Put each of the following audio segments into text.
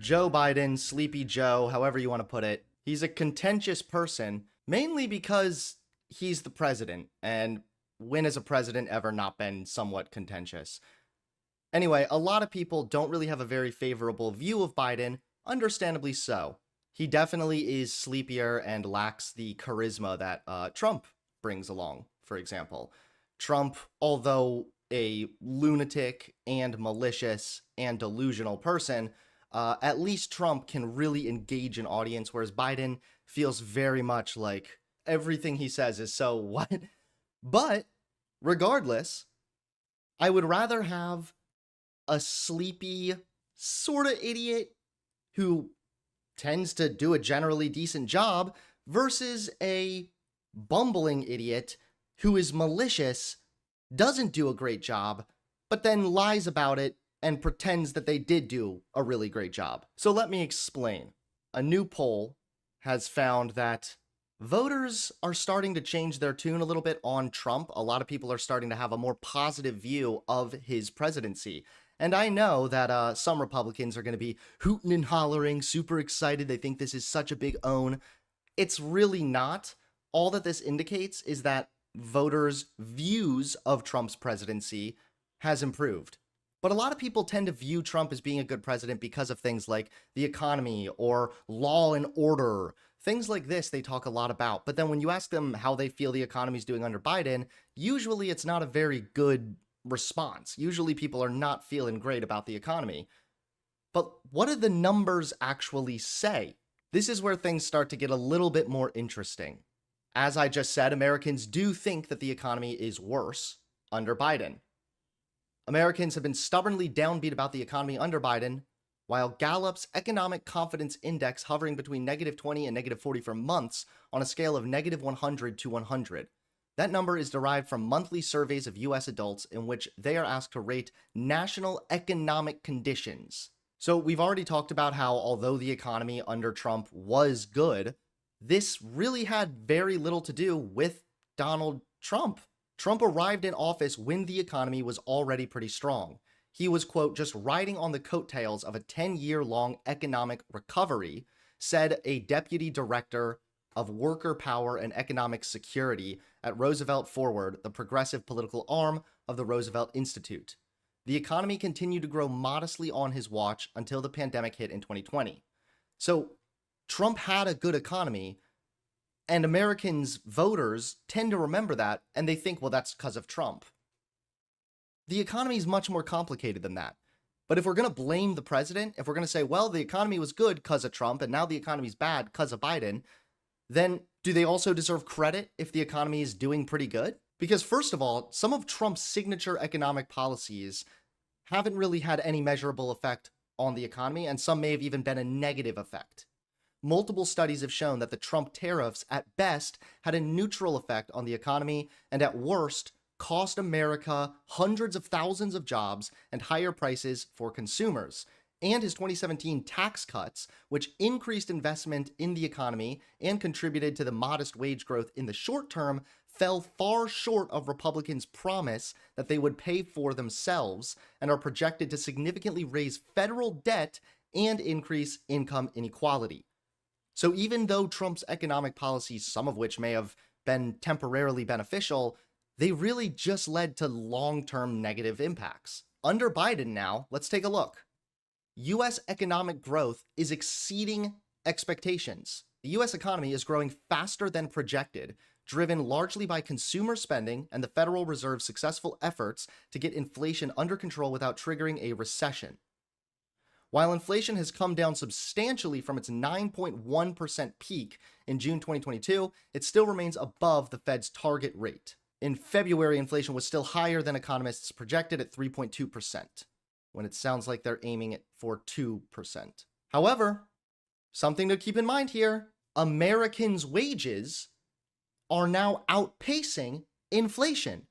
Joe Biden, Sleepy Joe, however you want to put it, he's a contentious person, mainly because he's the president, and when has a president ever not been somewhat contentious? Anyway, a lot of people don't really have a very favorable view of Biden, understandably so. He definitely is sleepier and lacks the charisma that Trump brings along, for example. Trump, although a lunatic and malicious and delusional person, at least Trump can really engage an audience, whereas Biden feels very much like everything he says is so what? But regardless, I would rather have a sleepy sort of idiot who tends to do a generally decent job versus a bumbling idiot who is malicious, doesn't do a great job, but then lies about it and pretends that they did do a really great job. So let me explain. A new poll has found that voters are starting to change their tune a little bit on Trump. A lot of people are starting to have a more positive view of his presidency. And I know that some Republicans are going to be hooting and hollering, super excited. They think this is such a big own. It's really not. All that this indicates is that voters' views of Trump's presidency has improved. But a lot of people tend to view Trump as being a good president because of things like the economy or law and order. Things like this they talk a lot about. But then when you ask them how they feel the economy is doing under Biden, usually it's not a very good response. Usually people are not feeling great about the economy. But what do the numbers actually say? This is where things start to get a little bit more interesting. As I just said, Americans do think that the economy is worse under Biden. Americans have been stubbornly downbeat about the economy under Biden, while Gallup's Economic Confidence Index hovering between -20 and -40 for months on a scale of -100 to 100. That number is derived from monthly surveys of US adults in which they are asked to rate national economic conditions. So we've already talked about how although the economy under Trump was good, this really had very little to do with Donald Trump. Trump arrived in office when the economy was already pretty strong. He was, quote, just riding on the coattails of a 10-year-long economic recovery, said a deputy director of worker power and economic security at Roosevelt Forward, the progressive political arm of the Roosevelt Institute. The economy continued to grow modestly on his watch until the pandemic hit in 2020. So Trump had a good economy, and Americans, voters, tend to remember that, and they think, well, that's because of Trump. The economy is much more complicated than that. But if we're going to blame the president, if we're going to say, well, the economy was good because of Trump, and now the economy's bad because of Biden, then do they also deserve credit if the economy is doing pretty good? Because first of all, some of Trump's signature economic policies haven't really had any measurable effect on the economy, and some may have even been a negative effect. Multiple studies have shown that the Trump tariffs, at best, had a neutral effect on the economy, and at worst, cost America hundreds of thousands of jobs and higher prices for consumers. And his 2017 tax cuts, which increased investment in the economy and contributed to the modest wage growth in the short term, fell far short of Republicans' promise that they would pay for themselves and are projected to significantly raise federal debt and increase income inequality. So even though Trump's economic policies, some of which may have been temporarily beneficial, they really just led to long-term negative impacts. Under Biden now, let's take a look. US economic growth is exceeding expectations. The US economy is growing faster than projected, driven largely by consumer spending and the Federal Reserve's successful efforts to get inflation under control without triggering a recession. While inflation has come down substantially from its 9.1% peak in June 2022, it still remains above the Fed's target rate. In February, inflation was still higher than economists projected at 3.2%, when it sounds like they're aiming it for 2%. However, something to keep in mind here, Americans' wages are now outpacing inflation.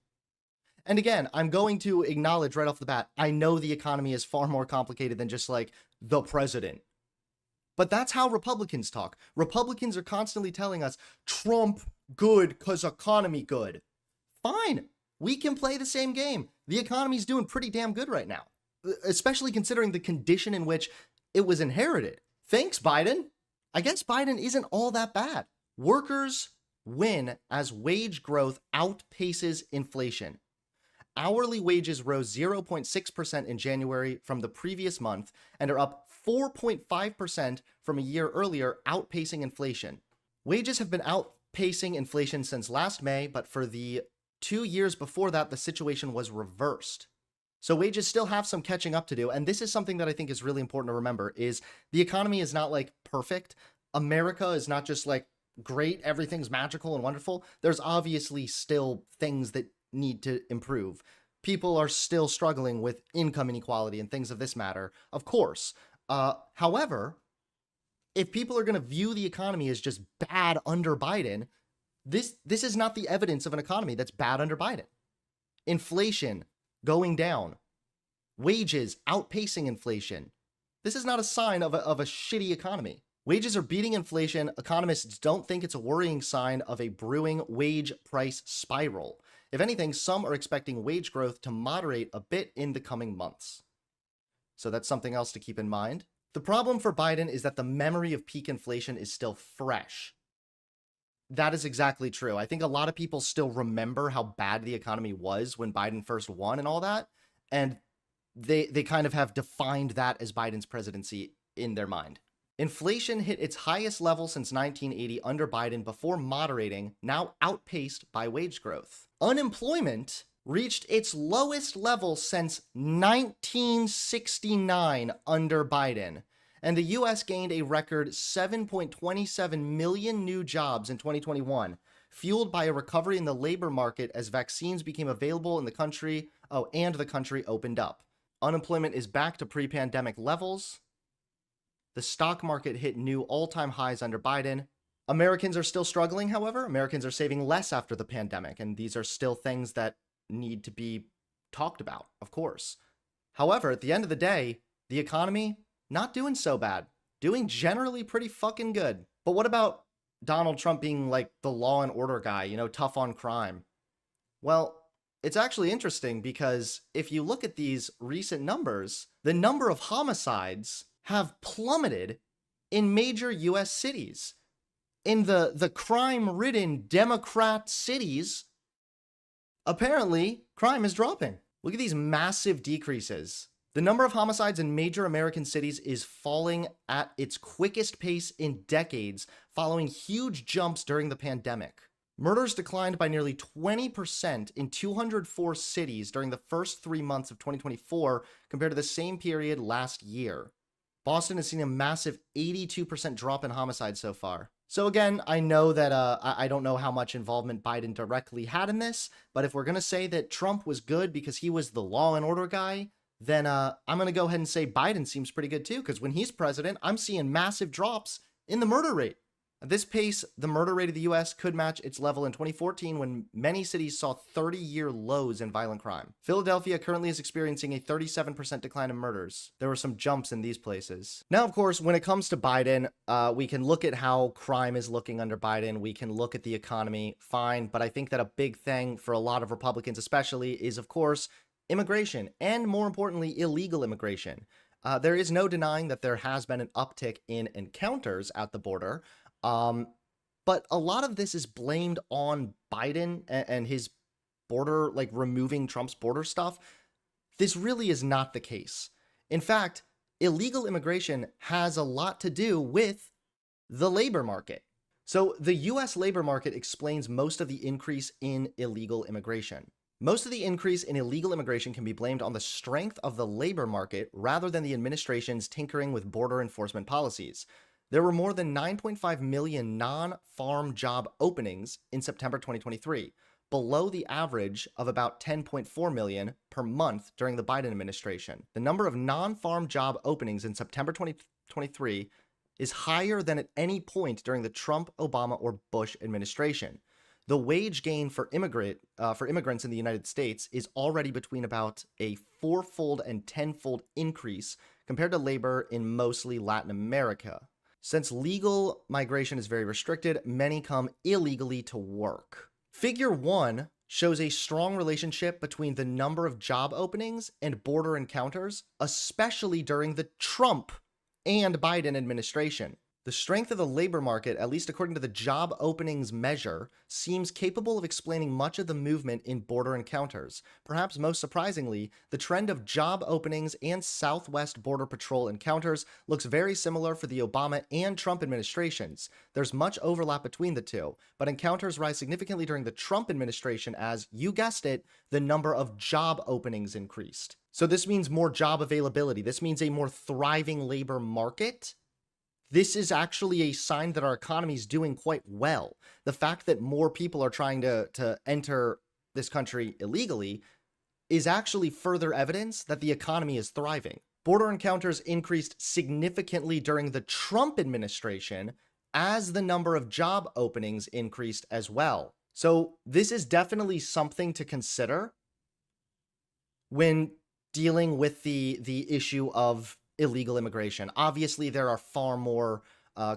And again, I'm going to acknowledge right off the bat, I know the economy is far more complicated than just like the president. But that's how Republicans talk. Republicans are constantly telling us, Trump good because economy good. Fine, we can play the same game. The economy's doing pretty damn good right now, especially considering the condition in which it was inherited. Thanks, Biden. I guess Biden isn't all that bad. Workers win as wage growth outpaces inflation. Hourly wages rose 0.6% in January from the previous month and are up 4.5% from a year earlier, outpacing inflation. Wages have been outpacing inflation since last May, but for the 2 years before that, the situation was reversed. So wages still have some catching up to do, and this is something that I think is really important to remember, is the economy is not like perfect. America is not just like great, everything's magical and wonderful. There's obviously still things that need to improve. People are still struggling with income inequality and things of this matter, of course. However, if people are going to view the economy as just bad under Biden, this is not the evidence of an economy that's bad under Biden. Inflation going down, wages outpacing inflation. This is not a sign of a shitty economy. Wages are beating inflation. Economists don't think it's a worrying sign of a brewing wage price spiral. If anything, some are expecting wage growth to moderate a bit in the coming months. So that's something else to keep in mind. The problem for Biden is that the memory of peak inflation is still fresh. That is exactly true. I think a lot of people still remember how bad the economy was when Biden first won and all that. And they kind of have defined that as Biden's presidency in their mind. Inflation hit its highest level since 1980 under Biden before moderating, now outpaced by wage growth. Unemployment reached its lowest level since 1969 under Biden. And the US gained a record 7.27 million new jobs in 2021, fueled by a recovery in the labor market as vaccines became available in the country, and the country opened up. Unemployment is back to pre-pandemic levels. The stock market hit new all-time highs under Biden. Americans are still struggling, however. Americans are saving less after the pandemic, and these are still things that need to be talked about, of course. However, at the end of the day, the economy, not doing so bad. Doing generally pretty fucking good. But what about Donald Trump being like the law and order guy, tough on crime? Well, it's actually interesting because if you look at these recent numbers, the number of homicides have plummeted in major US cities. In the crime-ridden Democrat cities, apparently crime is dropping. Look at these massive decreases. The number of homicides in major American cities is falling at its quickest pace in decades, following huge jumps during the pandemic. Murders declined by nearly 20% in 204 cities during the first 3 months of 2024 compared to the same period last year. Boston has seen a massive 82% drop in homicides so far. So again, I know that I don't know how much involvement Biden directly had in this, but if we're going to say that Trump was good because he was the law and order guy, then I'm going to go ahead and say Biden seems pretty good too, because when he's president, I'm seeing massive drops in the murder rate. At this pace, the murder rate of the US could match its level in 2014 when many cities saw 30-year lows in violent crime. Philadelphia currently is experiencing a 37% decline in murders. There were some jumps in these places. Now, of course, when it comes to Biden, we can look at how crime is looking under Biden. We can look at the economy, fine. But I think that a big thing for a lot of Republicans especially is, of course, immigration, and more importantly, illegal immigration. There is no denying that there has been an uptick in encounters at the border. But a lot of this is blamed on Biden and his border, like removing Trump's border stuff. This really is not the case. In fact, illegal immigration has a lot to do with the labor market. So the US labor market explains most of the increase in illegal immigration. Most of the increase in illegal immigration can be blamed on the strength of the labor market rather than the administration's tinkering with border enforcement policies. There were more than 9.5 million non-farm job openings in September 2023, below the average of about 10.4 million per month during the Biden administration. The number of non-farm job openings in September 2023 is higher than at any point during the Trump, Obama, or Bush administration. The wage gain for immigrants in the United States is already between about a 4-fold and 10-fold increase compared to labor in mostly Latin America. Since legal migration is very restricted, many come illegally to work. Figure 1 shows a strong relationship between the number of job openings and border encounters, especially during the Trump and Biden administration. The strength of the labor market, at least according to the job openings measure, seems capable of explaining much of the movement in border encounters. Perhaps most surprisingly, the trend of job openings and Southwest Border Patrol encounters looks very similar for the Obama and Trump administrations. There's much overlap between the two, but encounters rise significantly during the Trump administration as, you guessed it, the number of job openings increased. So this means more job availability. This means a more thriving labor market. This is actually a sign that our economy is doing quite well. The fact that more people are trying to enter this country illegally is actually further evidence that the economy is thriving. Border encounters increased significantly during the Trump administration as the number of job openings increased as well. So this is definitely something to consider when dealing with the issue of illegal immigration. Obviously, there are far more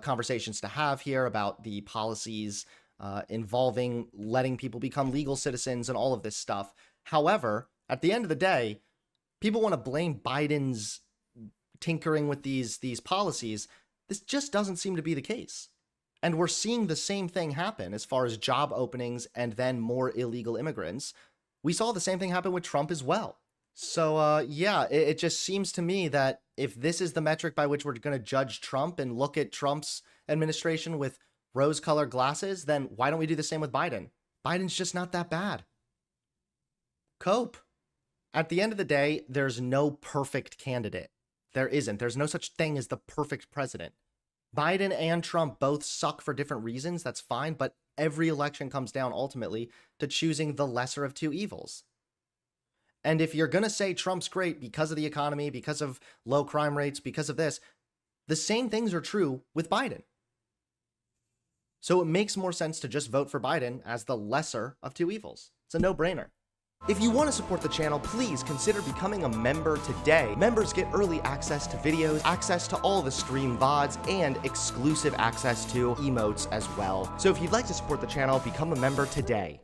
conversations to have here about the policies involving letting people become legal citizens and all of this stuff. However, at the end of the day, people want to blame Biden's tinkering with these policies. This just doesn't seem to be the case. And we're seeing the same thing happen as far as job openings and then more illegal immigrants. We saw the same thing happen with Trump as well. So, yeah, it just seems to me that if this is the metric by which we're going to judge Trump and look at Trump's administration with rose-colored glasses, then why don't we do the same with Biden? Biden's just not that bad. Cope. At the end of the day, there's no perfect candidate. There isn't. There's no such thing as the perfect president. Biden and Trump both suck for different reasons. That's fine. But every election comes down ultimately to choosing the lesser of two evils. And if you're going to say Trump's great because of the economy, because of low crime rates, because of this, the same things are true with Biden. So it makes more sense to just vote for Biden as the lesser of two evils. It's a no-brainer. If you want to support the channel, please consider becoming a member today. Members get early access to videos, access to all the stream VODs, and exclusive access to emotes as well. So if you'd like to support the channel, become a member today.